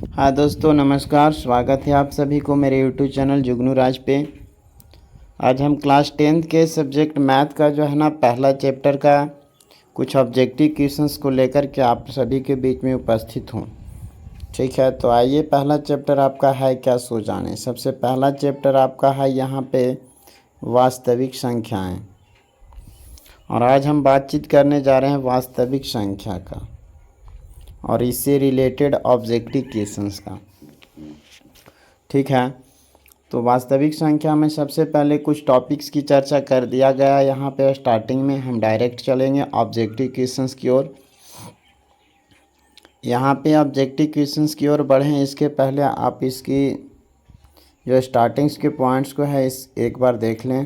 हाँ दोस्तों, नमस्कार। स्वागत है आप सभी को मेरे यूट्यूब चैनल जुगनू राज पे। आज हम क्लास 10th के सब्जेक्ट मैथ का जो है ना पहला चैप्टर का कुछ ऑब्जेक्टिव क्वेश्चंस को लेकर के आप सभी के बीच में उपस्थित हूँ। ठीक है, तो आइए पहला चैप्टर आपका है क्या सो जाने। सबसे पहला चैप्टर आपका है यहाँ पे वास्तविक संख्याएँ, और आज हम बातचीत करने जा रहे हैं वास्तविक संख्या का और इससे रिलेटेड ऑब्जेक्टिव क्वेश्चंस का। ठीक है, तो वास्तविक संख्या में सबसे पहले कुछ टॉपिक्स की चर्चा कर दिया गया यहाँ पे। स्टार्टिंग में हम डायरेक्ट चलेंगे ऑब्जेक्टिव क्वेश्चंस की ओर। यहाँ पे ऑब्जेक्टिव क्वेश्चंस की ओर बढ़ें इसके पहले आप इसकी जो स्टार्टिंग्स के पॉइंट्स को है इस एक बार देख लें।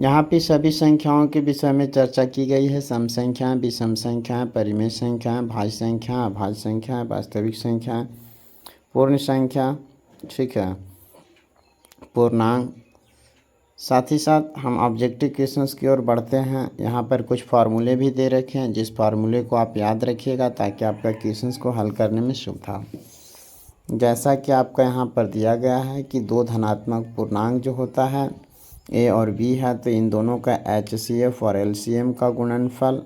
यहाँ पे सभी संख्याओं के विषय में चर्चा की गई है। सम संख्याएँ, विषम संख्याएँ, परिमेय संख्याएँ, भाज्य संख्या, अभाज्य संख्याएँ, वास्तविक संख्याएँ, पूर्ण संख्या, ठीक है, पूर्णांक। साथ ही साथ हम ऑब्जेक्टिव क्वेश्चंस की ओर बढ़ते हैं। यहाँ पर कुछ फार्मूले भी दे रखे हैं, जिस फार्मूले को आप याद रखिएगा ताकि आपका क्वेश्चंस को हल करने में सुविधा हो। जैसा कि आपका यहाँ पर दिया गया है कि दो धनात्मक पूर्णांक जो होता है ए और बी है, तो इन दोनों का HCF और LCM का गुणनफल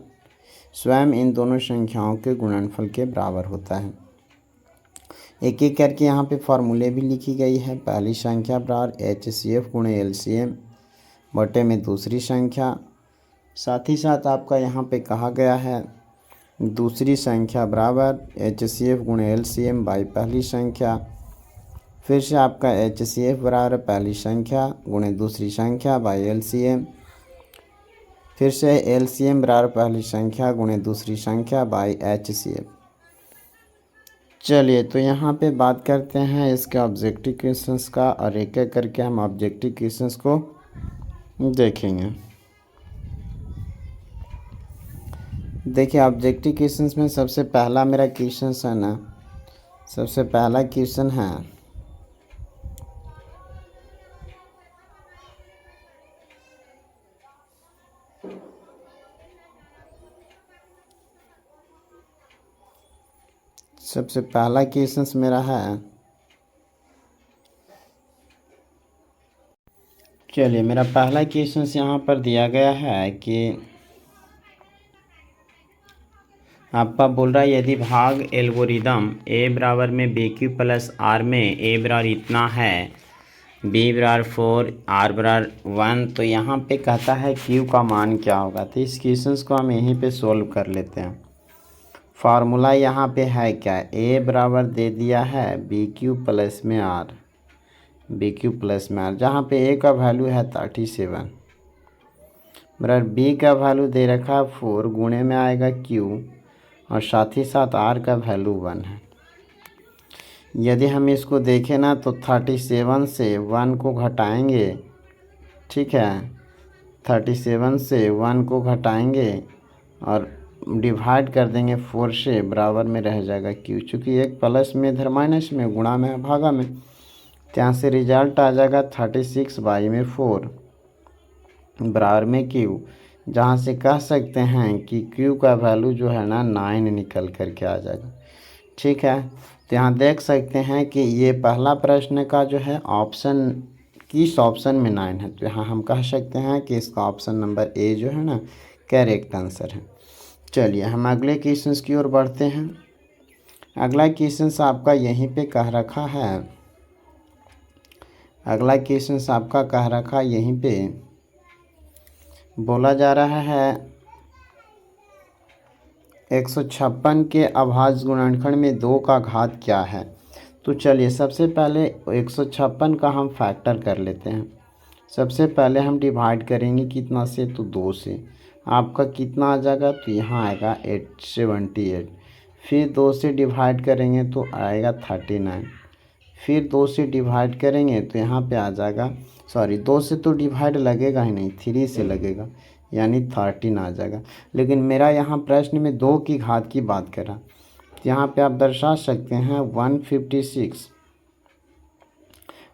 स्वयं इन दोनों संख्याओं के गुणनफल के बराबर होता है। एक एक करके यहाँ पे फार्मूले भी लिखी गई है। पहली संख्या बराबर HCF गुणे LCM बटे में दूसरी संख्या। साथ ही साथ आपका यहाँ पे कहा गया है दूसरी संख्या बराबर HCF गुणे LCM बाई पहली संख्या। फिर से आपका HCF बराबर पहली संख्या गुणे दूसरी संख्या बाई LCM। फिर से LCM बराबर पहली संख्या गुणे दूसरी संख्या बाई HCF। चलिए, तो यहाँ पे बात करते हैं इसके ऑब्जेक्टिव क्वेश्चंस का, और एक एक करके हम ऑब्जेक्टिव क्वेश्चंस को देखेंगे। देखिए, ऑब्जेक्टिव क्वेश्चंस में सबसे पहला मेरा क्वेश्चन है ना, सबसे पहला क्वेश्चन है सबसे पहला क्वेश्चन मेरा है, चलिए मेरा पहला क्वेश्चन यहाँ पर दिया गया है कि आपका बोल रहा है यदि भाग एल्गोरिदम ए बराबर में BQ प्लस आर में ए बराबर इतना है, बी बराबर 4, आर बराबर 1, तो यहाँ पे कहता है क्यू का मान क्या होगा। तो इस क्वेश्चन को हम यहीं पे सोल्व कर लेते हैं। फार्मूला यहाँ पे है क्या, ए बराबर दे दिया है BQ प्लस में आर, BQ प्लस में आर, जहाँ पे ए का वैल्यू है 37 बराबर बी का वैल्यू दे रखा है 4, गुणे में आएगा क्यू, और साथ ही साथ आर का वैल्यू 1 है। यदि हम इसको देखें ना तो 37 से 1 को घटाएंगे, ठीक है, 37 से 1 को घटाएंगे और डिवाइड कर देंगे 4 से, बराबर में रह जाएगा क्यू। चूँकि एक प्लस में इधर माइनस में, गुणा में भागा में, तो यहाँ से रिजल्ट आ जाएगा 36 बाई में 4 बराबर में क्यू, जहाँ से कह सकते हैं कि क्यू का वैल्यू जो है ना 9 निकल कर के आ जाएगा। ठीक है, तो यहाँ देख सकते हैं कि ये पहला प्रश्न का जो है ऑप्शन, किस ऑप्शन में 9 है, तो यहाँ हम कह सकते हैं कि इसका ऑप्शन नंबर ए जो है ना करेक्ट आंसर है। चलिए हम अगले क्वेश्चन की ओर बढ़ते हैं। अगला क्वेश्चन आपका यहीं पे कह रखा है, अगला क्वेश्चन आपका कह रखा यहीं पे बोला जा रहा है 156 के अभाज्य गुणनखंड में 2 का घात क्या है। तो चलिए सबसे पहले 156 का हम फैक्टर कर लेते हैं। सबसे पहले हम डिवाइड करेंगे कितना से, तो 2 से। आपका कितना आ जाएगा, तो यहाँ आएगा 878। फिर 2 से डिवाइड करेंगे तो आएगा 39। फिर 2 से डिवाइड करेंगे तो यहाँ पे आ जाएगा, सॉरी 2 से तो डिवाइड लगेगा ही नहीं, 3 से लगेगा, यानी 13 आ जाएगा। लेकिन मेरा यहाँ प्रश्न में 2 की घात की बात कर रहा, तो यहाँ पे आप दर्शा सकते हैं 156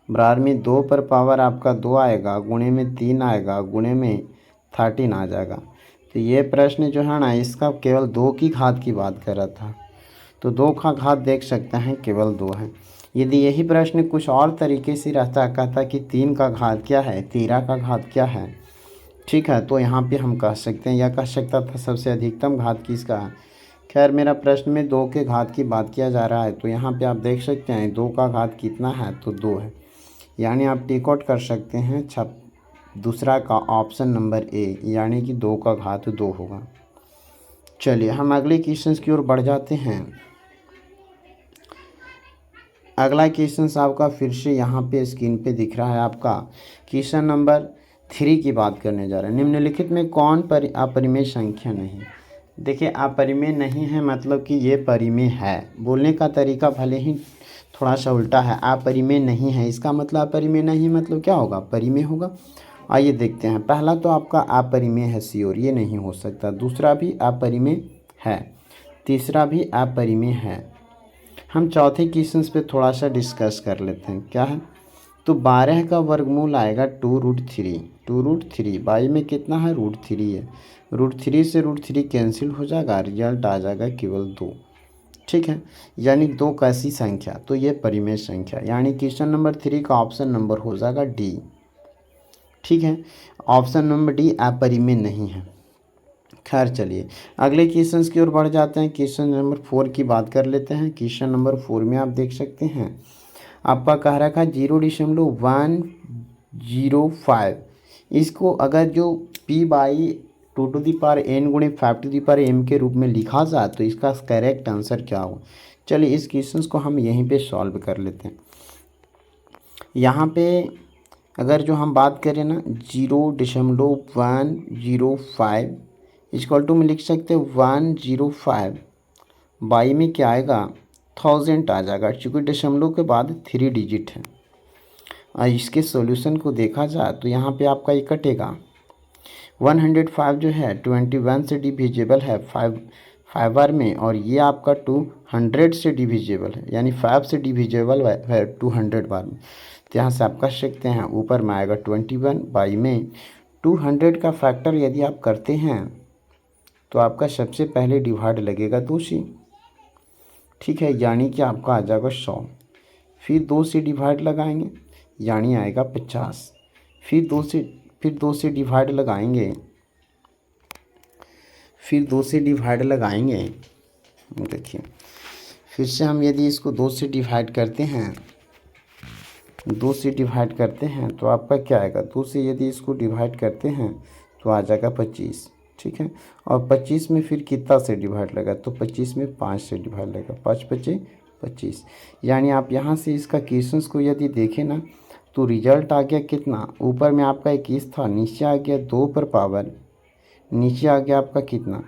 बराबर में 2 पर पावर आपका 2 आएगा, गुणे में 3 आएगा, गुणे में 13 आ जाएगा। तो ये प्रश्न जो है ना इसका केवल 2 की घात की बात कर रहा था, तो 2 का घात देख सकते हैं केवल 2 है। यदि यही प्रश्न कुछ और तरीके से रहता, कहता कि 3 का घात क्या है, 13 का घात क्या है, ठीक है, तो यहाँ पे हम कह सकते हैं, या कह सकता था सबसे अधिकतम घात किसका है। खैर मेरा प्रश्न में 2 के घात की बात किया जा रहा है, तो यहाँ पे आप देख सकते हैं 2 का घात कितना है, तो 2 है। यानी आप टिक आउट कर सकते हैं दूसरा का ऑप्शन नंबर ए, यानी कि 2 का घात 2 होगा। चलिए हम अगले क्वेश्चन की ओर बढ़ जाते हैं। अगला क्वेश्चन आपका फिर से यहाँ पे स्क्रीन पे दिख रहा है आपका क्वेश्चन नंबर 3 की बात करने जा रहे हैं। निम्नलिखित में कौन अपरिमेय संख्या नहीं। देखिए अपरिमेय नहीं है मतलब कि ये परिमेय है। बोलने का तरीका भले ही थोड़ा सा उल्टा है, अपरिमेय नहीं है इसका मतलब अपरिमेय नहीं मतलब क्या होगा, परिमेय होगा। आइए देखते हैं। पहला तो आपका अपरिमेय है श्योर, ये नहीं हो सकता। दूसरा भी अपरिमेय है, तीसरा भी अपरिमेय है। हम चौथे क्वेश्चन पे थोड़ा सा डिस्कस कर लेते हैं। क्या है, तो 12 का वर्गमूल आएगा 2√3। 2√3 बाई में कितना है, √3 है। √3 से √3 कैंसिल हो जाएगा, रिजल्ट आ जाएगा केवल 2। ठीक है, यानी 2 कैसी संख्या, तो ये परिमेय संख्या, यानी क्वेश्चन नंबर 3 का ऑप्शन नंबर हो जाएगा डी। ठीक है, ऑप्शन नंबर डी अपरिमेय नहीं है। खैर चलिए अगले क्वेश्चन की ओर बढ़ जाते हैं। क्वेश्चन नंबर 4 की बात कर लेते हैं। क्वेश्चन नंबर 4 में आप देख सकते हैं आपका कह रखा है 0.105। इसको अगर जो p बाई 2n गुणे 5m के रूप में लिखा जाए तो इसका करेक्ट आंसर क्या होगा। चलिए इस क्वेश्चन को हम यहीं पे सॉल्व कर लेते हैं। यहाँ पे अगर जो हम बात करें ना 0.105 इक्वल टू में लिख सकते हैं 105 बाई में क्या आएगा 1000 आ जाएगा, चूँकि दशमलव के बाद 3 डिजिट है। और इसके सॉल्यूशन को देखा जाए तो यहाँ पे आपका ये कटेगा 105 जो है 21 से डिविजिबल है 5 बार में, और ये आपका 200 से डिविजिबल है, यानी 5 से डिविजिबल है 200 बार में। तो यहाँ से आप कह सकते हैं ऊपर में आएगा 21 बाई में 200 का फैक्टर यदि आप करते हैं तो आपका सबसे पहले डिवाइड लगेगा 2 से। ठीक है, यानी कि आपका आ जाएगा 100। फिर 2 से डिवाइड लगाएंगे यानी आएगा 50। फिर 2 से डिवाइड लगाएंगे, फिर 2 से डिवाइड लगाएंगे। देखिए फिर से हम यदि इसको 2 से डिवाइड करते हैं, 2 से डिवाइड करते हैं तो आपका क्या आएगा, 2 से यदि इसको डिवाइड करते हैं तो आ जाएगा 25। ठीक है, और 25 में फिर कितना से डिवाइड लगा, तो 25 में 5 से डिवाइड लगा, 5 × 25। यानी आप यहाँ से इसका क्वेश्चन को यदि देखें ना तो रिजल्ट आ गया कितना, ऊपर में आपका 21 था, नीचे आ गया 2 पर पावर, नीचे आ गया आपका कितना,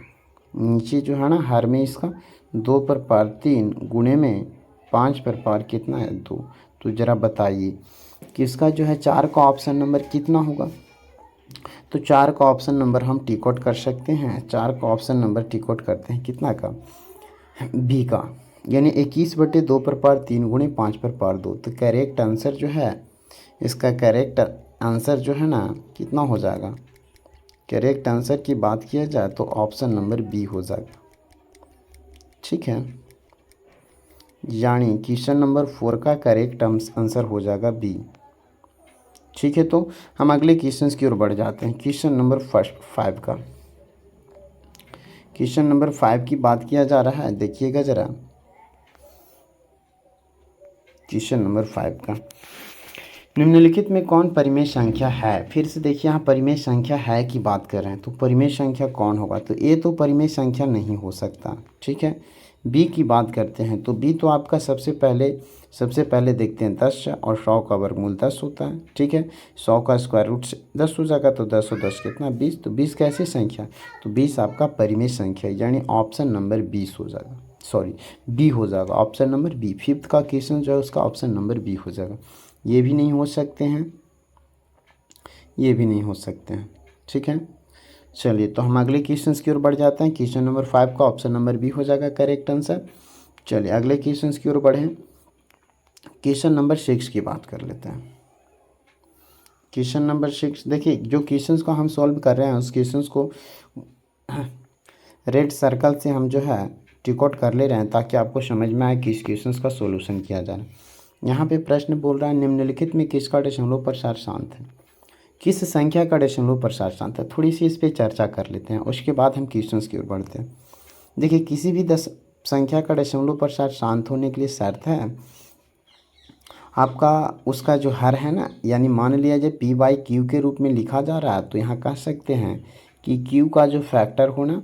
नीचे जो है ना हर में इसका 2 पर पावर 3 गुणे में 5 पर पावर कितना है 2। तो ज़रा बताइए कि इसका जो है 4 का ऑप्शन नंबर कितना होगा। तो 4 का ऑप्शन नंबर हम टिक आउट कर सकते हैं। 4 का ऑप्शन नंबर टिक आउट करते हैं कितना का, बी का, यानी 21/2 पर पावर 3 गुणे 5 पर पावर 2। तो करेक्ट आंसर जो है इसका, करेक्ट आंसर जो है ना कितना हो जाएगा, करेक्ट आंसर की बात किया जाए तो ऑप्शन नंबर बी हो जाएगा। ठीक है, यानी क्वेश्चन नंबर 4 का करेक्ट आंसर हो जाएगा बी। ठीक है, तो हम अगले क्वेश्चन की ओर बढ़ जाते हैं। क्वेश्चन नंबर 5 का, क्वेश्चन नंबर 5 की बात किया जा रहा है। देखिएगा ज़रा क्वेश्चन नंबर 5 का, निम्नलिखित में कौन परिमेय संख्या है। फिर से देखिए यहाँ परिमेय संख्या है की बात कर रहे हैं, तो परिमेय संख्या कौन होगा, तो ए तो परिमेय संख्या नहीं हो सकता। ठीक है, बी की बात करते हैं तो बी तो आपका सबसे पहले देखते हैं 10 और 100 का वर्गमूल 10 होता है। ठीक है, 100 का स्क्वायर रूट 10 हो जाएगा, तो 10 और 10 कितना 20। तो 20 कैसी संख्या, तो 20 आपका परिमेय संख्या, यानी ऑप्शन नंबर 20 हो जाएगा, सॉरी बी हो जाएगा, ऑप्शन नंबर बी। 5th का क्वेश्चन जो है उसका ऑप्शन नंबर बी हो जाएगा। ये भी नहीं हो सकते हैं, ये भी नहीं हो सकते हैं। ठीक है, चलिए तो हम अगले क्वेश्चन की ओर बढ़ जाते हैं। क्वेश्चन नंबर 5 का ऑप्शन नंबर बी हो जाएगा करेक्ट आंसर। चलिए अगले क्वेश्चन की ओर बढ़ें। क्वेश्चन नंबर 6 की बात कर लेते हैं। क्वेश्चन नंबर 6 देखिए, जो क्वेश्चंस को हम सॉल्व कर रहे हैं उस क्वेश्चंस को रेड सर्कल से हम जो है टिक आउट कर ले रहे हैं ताकि आपको समझ में आए कि इस क्वेश्चंस का सॉल्यूशन किया जा रहा है। यहाँ पे प्रश्न बोल रहा है निम्नलिखित में किसका दशमलव प्रसार शांत है, किस संख्या का दशमलव प्रसार शांत है। थोड़ी सी इस पर चर्चा कर लेते हैं, उसके बाद हम क्वेश्चंस की ओर बढ़ते हैं। देखिए, किसी भी संख्या का दशमलव प्रसार शांत होने के लिए शर्त है आपका उसका जो हर है ना, यानी मान लिया जाए पी बाई क्यू के रूप में लिखा जा रहा है तो यहाँ कह सकते हैं कि क्यू का जो फैक्टर हो ना,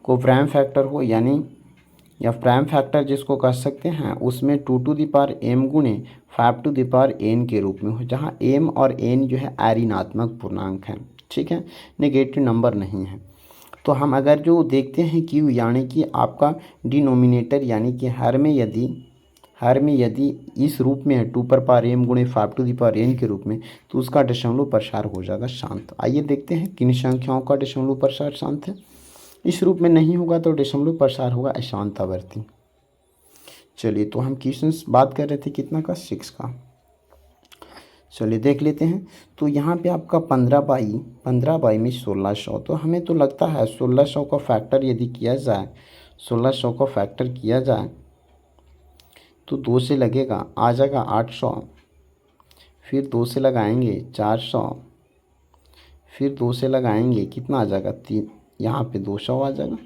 को प्राइम फैक्टर हो, यानी या प्राइम फैक्टर जिसको कह सकते हैं उसमें 2 टू द पावर m गुणे 5 टू द पावर n के रूप में हो, जहाँ m और n जो है ऋणात्मक पूर्णांक है। ठीक है, नेगेटिव नंबर नहीं है। तो हम अगर जो देखते हैं क्यू यानी कि आपका डिनोमिनेटर यानी कि हर में यदि इस रूप में है 2 पर पावर m गुणे 5 टू द पावर n के रूप में, तो उसका दशमलव प्रसार हो जाएगा शांत। आइए देखते हैं किन संख्याओं का दशमलव प्रसार शांत है। इस रूप में नहीं होगा तो दशमलव प्रसार होगा अशांत आवर्ती। चलिए, तो हम क्वेश्चन बात कर रहे थे कितना का, 6 का। चलिए देख लेते हैं। तो यहाँ पे आपका 15 बाई में 1600, तो हमें तो लगता है 1600 का फैक्टर यदि किया जाए, 1600 का फैक्टर किया जाए तो 2 से लगेगा, आ जाएगा 800, फिर 2 से लगाएंगे 400, फिर 2 से लगाएंगे कितना आ जाएगा 3, यहाँ पे 200 आ जाएगा,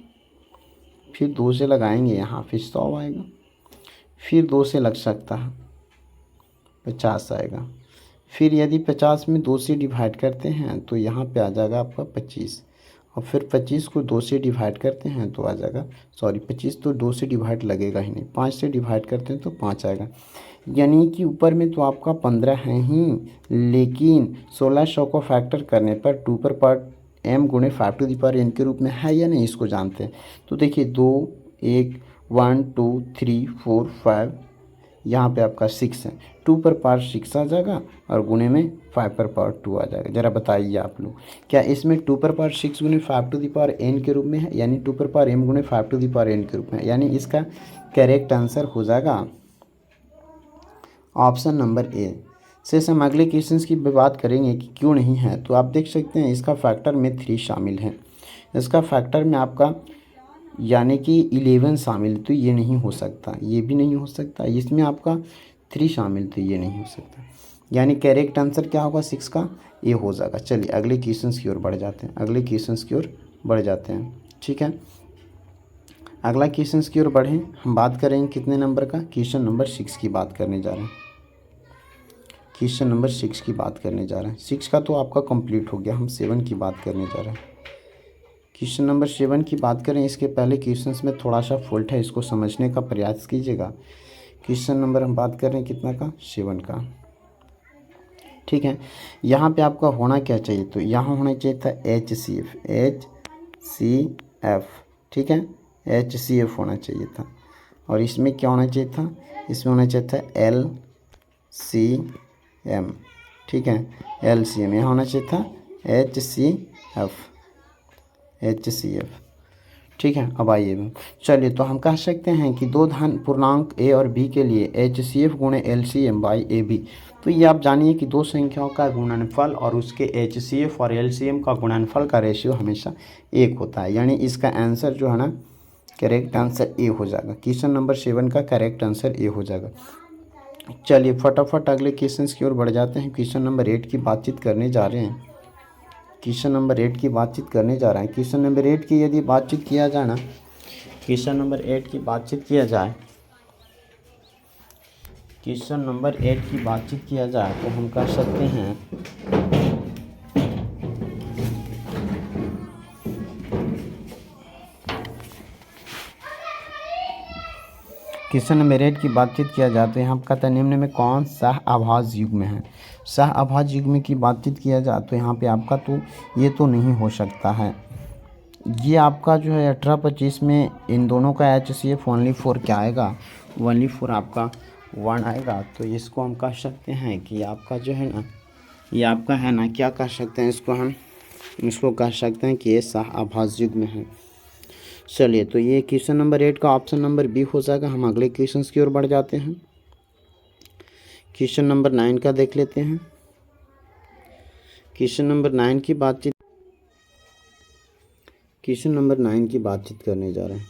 फिर 2 से लगाएंगे यहाँ पे 100 आएगा, फिर 2 से लग सकता है 50 आएगा, फिर यदि 50 में 2 से डिवाइड करते हैं तो यहाँ पे आ जाएगा आपका 25, और फिर 25 को 2 से डिवाइड करते हैं तो आ जाएगा 25 तो 2 से डिवाइड लगेगा ही नहीं, 5 से डिवाइड करते हैं तो 5 आएगा। यानी कि ऊपर में तो आपका 15 है ही, लेकिन 1600 को फैक्टर करने पर 2 पर पावर m गुणे 5 टू द पावर n के रूप में है या नहीं, इसको जानते हैं। तो देखिए 2 1 1 2 3 4 5, यहाँ पे आपका 6 है, 2 पर पावर 6 आ जाएगा और गुणे में 5 पर पावर 2 आ जाएगा। ज़रा बताइए आप लोग, क्या इसमें 2 पर पावर 6 गुणे 5 टू द पावर n के रूप में है, यानी 2 पर पावर m गुणे 5 टू द पावर n के रूप में है, यानी इसका करेक्ट आंसर हो जाएगा ऑप्शन नंबर ए। से हम अगले क्वेश्चंस की बात करेंगे कि क्यों नहीं है। तो आप देख सकते हैं इसका फैक्टर में 3 शामिल है, इसका फैक्टर में आपका यानी कि 11 शामिल, तो ये नहीं हो सकता, ये भी नहीं हो सकता, इसमें आपका 3 शामिल, तो ये नहीं हो सकता, यानी करेक्ट आंसर क्या होगा 6 का, ए हो जाएगा। चलिए अगले क्वेश्चंस की ओर बढ़ जाते हैं, अगले क्वेश्चंस की ओर बढ़ जाते हैं। ठीक है, अगला क्वेश्चंस की ओर बढ़ें, हम बात करेंगे कितने नंबर का, क्वेश्चन नंबर 6 की बात करने जा रहे हैं। क्वेश्चन नंबर 6 की बात करने जा रहे हैं। 6 का तो आपका कंप्लीट हो गया, हम 7 की बात करने जा रहे हैं। क्वेश्चन नंबर 7 की बात करें, इसके पहले क्वेश्चंस में थोड़ा सा फॉल्ट है, इसको समझने का प्रयास कीजिएगा। क्वेश्चन नंबर हम बात कर रहे हैं कितना का, 7 का। ठीक है, यहाँ पे आपका होना क्या चाहिए, तो यहाँ होना चाहिए था HCF, ठीक है, HCF होना चाहिए था, और इसमें क्या होना चाहिए था, इसमें होना चाहिए था LCM, ठीक है, LCM, यहाँ होना चाहिए था HCF, ठीक है। अब आइए, चलिए तो हम कह सकते हैं कि दो धन पूर्णांक a और b के लिए HCF गुणे LCM बाई AB। तो ये आप जानिए कि दो संख्याओं का गुणनफल और उसके HCF और LCM का गुणनफल का रेशियो हमेशा 1 होता है, यानी इसका आंसर जो है ना, करेक्ट आंसर ए हो जाएगा। क्वेश्चन नंबर 7 का करेक्ट आंसर ए हो जाएगा। चलिए फटाफट अगले क्वेश्चन की ओर बढ़ जाते हैं। क्वेश्चन नंबर 8 की बातचीत करने जा रहे हैं, क्वेश्चन नंबर 8 की बातचीत करने जा रहे हैं। क्वेश्चन नंबर 8 की यदि बातचीत किया जाए ना, क्वेश्चन नंबर 8 की बातचीत किया जाए, क्वेश्चन नंबर 8 की बातचीत किया जाए तो हम कह सकते हैं क्वेश्चन नंबर 8 की बातचीत किया जाए तो यहाँ पर कहता है निम्न में कौन सह आभाज्य युग्म है। सह आभाज्य युग्म की बातचीत किया जाए तो यहाँ पे आपका तो ये तो नहीं हो सकता है, ये आपका जो है 18-25 में इन दोनों का HCF ओनली 4 क्या आएगा, ओनली 4 आपका 1 आएगा। तो इसको हम कह सकते हैं कि आपका जो है ना, ये आपका है ना, क्या कह सकते हैं इसको कह सकते हैं कि ये सह आभाज्य युग्म है। चलिए तो ये क्वेश्चन नंबर 8 का ऑप्शन नंबर बी हो जाएगा। हम अगले क्वेश्चन की ओर बढ़ जाते हैं। क्वेश्चन नंबर 9 का देख लेते हैं। क्वेश्चन नंबर 9 की बातचीत करने जा रहे हैं।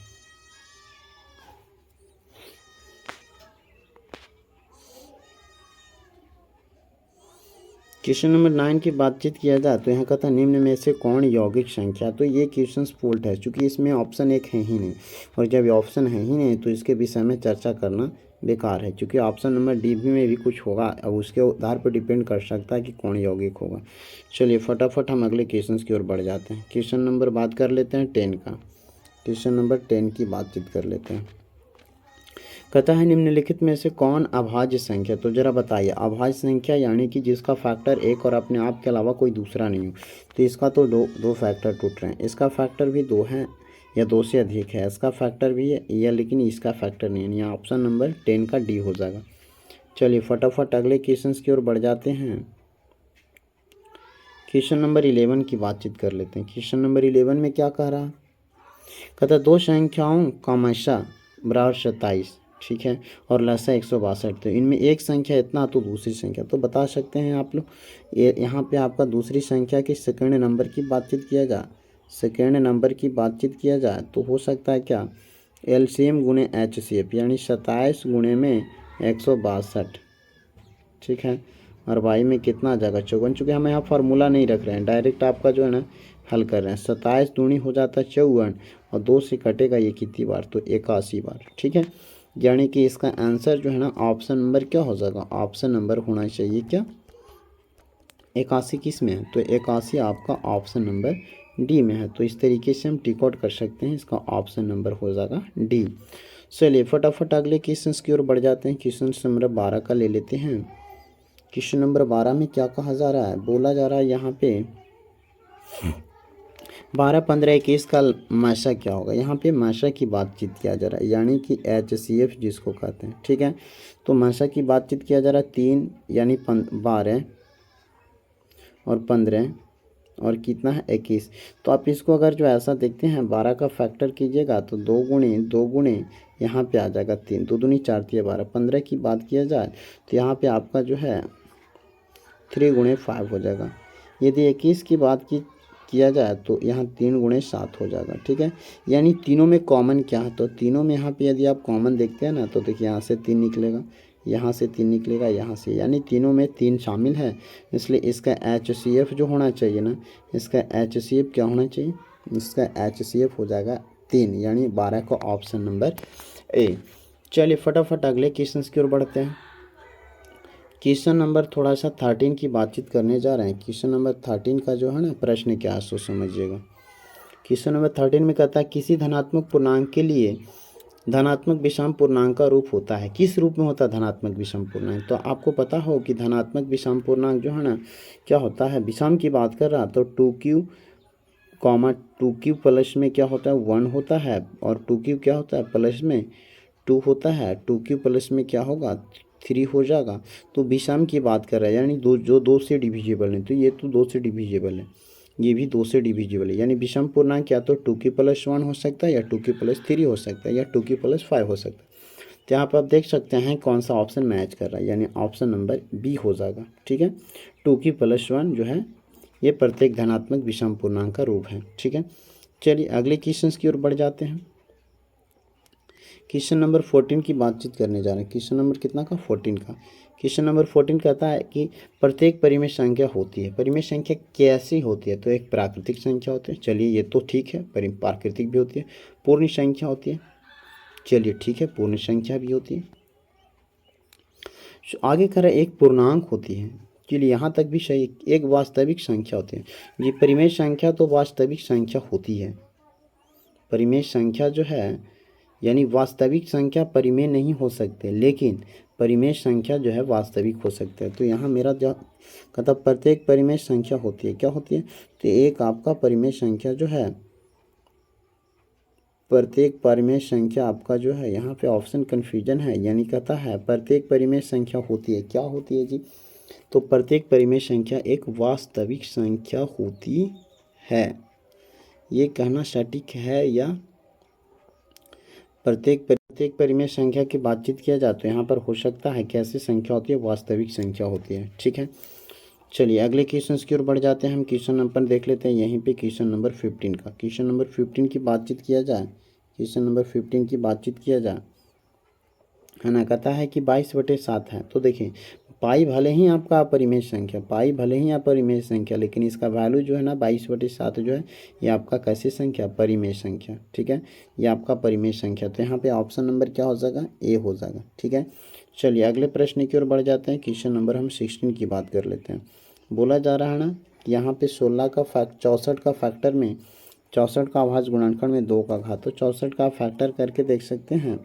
क्वेश्चन नंबर 9 की बातचीत किया जाए तो यहाँ कहता है निम्न में से कौन यौगिक संख्या। तो ये क्वेश्चन फुल है क्योंकि इसमें ऑप्शन एक है ही नहीं, और जब ये ऑप्शन है ही नहीं तो इसके विषय में चर्चा करना बेकार है, क्योंकि ऑप्शन नंबर डी में भी कुछ होगा, अब उसके आधार पर डिपेंड कर सकता है कि कौन यौगिक होगा। चलिए फटाफट हम अगले क्वेश्चन की ओर बढ़ जाते हैं। क्वेश्चन नंबर बात कर लेते हैं 10 का। क्वेश्चन नंबर 10 की बातचीत कर लेते हैं। कहता है निम्नलिखित में से कौन अभाज्य संख्या। तो जरा बताइए, अभाज्य संख्या यानी कि जिसका फैक्टर एक और अपने आप के अलावा कोई दूसरा नहीं हो। तो इसका तो दो फैक्टर टूट रहे हैं, इसका फैक्टर भी 2 है या 2 से अधिक है, इसका फैक्टर भी है या, लेकिन इसका फैक्टर नहीं है। यहाँ ऑप्शन नंबर 10 का डी हो जाएगा। चलिए फटाफट अगले क्वेश्चन की ओर बढ़ जाते हैं। क्वेश्चन नंबर 11 की बातचीत कर लेते हैं। क्वेश्चन नंबर 11 में क्या कह रहा है। कहता है दो संख्याओं का क्रमशः बराबर 27, ठीक है, और लसा 162, तो इनमें एक संख्या इतना तो दूसरी संख्या। तो बता सकते हैं आप लोग, ये यहाँ पे आपका दूसरी संख्या के सेकंड नंबर की बातचीत किया जाए, सेकंड नंबर की बातचीत किया जाए तो हो सकता है क्या, एलसीएम गुणे एचसीएफ, यानी 27 गुणे में 162, ठीक है, और वाई में कितना आ जाएगा 54। चूँकि हम यहाँ फार्मूला नहीं रख रहे हैं, डायरेक्ट आपका जो है ना हल कर रहे हैं। 27 दूनी हो जाता है 54, और 2 से कटेगा ये कितनी बार, तो 81 बार, ठीक है। यानी कि इसका आंसर जो है ना ऑप्शन नंबर क्या हो जाएगा, ऑप्शन नंबर होना चाहिए क्या 81 किस में है, तो 81 आपका ऑप्शन नंबर डी में है। तो इस तरीके से हम टिक आउट कर सकते हैं, इसका ऑप्शन नंबर हो जाएगा डी। चलिए फटाफट अगले क्वेश्चन की ओर बढ़ जाते हैं। क्वेश्चन नंबर 12 का ले लेते हैं। क्वेश्चन नंबर 12 में क्या कहा जा रहा है, बोला जा रहा है यहाँ पे 12, 15, 21 का माशा क्या होगा। यहाँ पे माशा की बातचीत किया जा रहा है, यानी कि HCF जिसको कहते हैं, ठीक है। तो माशा की बातचीत किया जा रहा है 3 यानी 12 और 15 और कितना है 21। तो आप इसको अगर जो ऐसा देखते हैं 12 का फैक्टर कीजिएगा तो 2 गुणे यहाँ पे आ जाएगा 3, 2 दूनी 4 तिया 12। 15 की बात किया जाए तो यहाँ पे आपका जो है 3 गुणे 5 हो जाएगा। यदि 21 की बात किया जाए तो यहाँ 3 गुणे 7 हो जाएगा, ठीक है। यानी तीनों में कॉमन क्या है, तो तीनों में यहाँ पे यदि आप कॉमन देखते हैं ना तो देखिए यहाँ से 3 निकलेगा, यहाँ से 3 निकलेगा, यहाँ से, यानी तीनों में 3 शामिल है। इसलिए इसका HCF जो होना चाहिए ना, इसका HCF क्या होना चाहिए, इसका HCF हो जाएगा 3, यानी 12 का ऑप्शन नंबर ए। चलिए फटाफट अगले क्वेश्चन की ओर बढ़ते हैं। क्वेश्चन नंबर थोड़ा सा 13 की बातचीत करने जा रहे हैं। क्वेश्चन नंबर 13 का जो है ना प्रश्न क्या है सो समझिएगा। क्वेश्चन नंबर 13 में कहता है किसी धनात्मक पूर्णांक के लिए धनात्मक विषम पूर्णांक का रूप होता है। किस रूप में होता है धनात्मक विषम पूर्णांक, तो आपको पता हो कि धनात्मक विषम पूर्णांक जो है ना क्या होता है, विषम की बात कर रहा तो 2q, 2q प्लस में क्या होता है 1 होता है, और 2q क्या होता है प्लस में 2 होता है, 2q प्लस में क्या होगा 3 हो जाएगा। तो विषम की बात कर रहा है, यानी जो 2 से डिविजिबल है, तो ये तो 2 से डिविजिबल है, ये भी 2 से डिविजिबल है। यानी विषम पूर्णांक या तो 2q प्लस 1 हो सकता है, या 2q प्लस 3 हो सकता है, या 2q प्लस 5 हो सकता है। तो यहाँ पर आप देख सकते हैं कौन सा ऑप्शन मैच कर रहा है, यानी ऑप्शन नंबर बी हो जाएगा, ठीक है। 2q प्लस 1 जो है ये प्रत्येक धनात्मक विषम पूर्णांक का रूप है, ठीक है। चलिए अगले क्वेश्चन की ओर बढ़ जाते हैं। क्वेश्चन नंबर 14 की बातचीत करने जा रहे हैं। क्वेश्चन नंबर कितना का 14 का। क्वेश्चन नंबर 14 कहता है कि प्रत्येक परिमेय संख्या होती है। परिमेय संख्या कैसी होती है, तो एक प्राकृतिक संख्या होती है, चलिए ये तो ठीक है, प्राकृतिक भी होती है। पूर्ण संख्या होती है, चलिए ठीक है, पूर्ण संख्या भी होती है। आगे कह रहे एक पूर्णांक होती है, चलिए यहाँ तक भी सही। एक वास्तविक संख्या होती है, ये परिमेय संख्या तो वास्तविक संख्या होती है। परिमेय संख्या जो है यानी वास्तविक संख्या परिमेय नहीं हो सकते, लेकिन परिमेय संख्या जो है वास्तविक हो सकते हैं। तो यहाँ मेरा जो कहता प्रत्येक परिमेय संख्या होती है, क्या होती है, तो एक आपका परिमेय संख्या जो है, प्रत्येक परिमेय संख्या आपका जो है, यहाँ पे ऑप्शन कन्फ्यूजन है, यानी कहता है प्रत्येक परिमेय संख्या होती है, क्या होती है जी, तो प्रत्येक परिमेय संख्या एक वास्तविक संख्या होती है। ये कहना सटीक है या प्रत्येक प्रत्येक परिमेय संख्या की बातचीत किया जाए तो यहाँ पर हो सकता है कैसी संख्या होती है, वास्तविक संख्या होती है। ठीक है, चलिए अगले क्वेश्चन की ओर बढ़ जाते हैं। हम क्वेश्चन नंबर देख लेते हैं यहीं पे, क्वेश्चन नंबर 15 का। क्वेश्चन नंबर 15 की बातचीत किया जाए, क्वेश्चन नंबर 15 की बातचीत किया जाए, है ना। कहता है कि 22/7 है। तो देखिए पाई भले ही आपका अपरिमेय संख्या, पाई भले ही अपरिमेय संख्या, लेकिन इसका वैल्यू जो है ना 22/7 जो है ये आपका कैसी संख्या, परिमेय संख्या। ठीक है, ये आपका परिमेय संख्या। तो यहाँ पे ऑप्शन नंबर क्या हो जाएगा, ए हो जाएगा। ठीक है, चलिए अगले प्रश्न की ओर बढ़ जाते हैं। क्वेश्चन नंबर हम 16 की बात कर लेते हैं। बोला जा रहा है ना कि यहाँ पे 64 का फैक्टर में, 64 का अभाज्य गुणनखंड में 2 का घात, तो 64 का फैक्टर करके देख सकते हैं।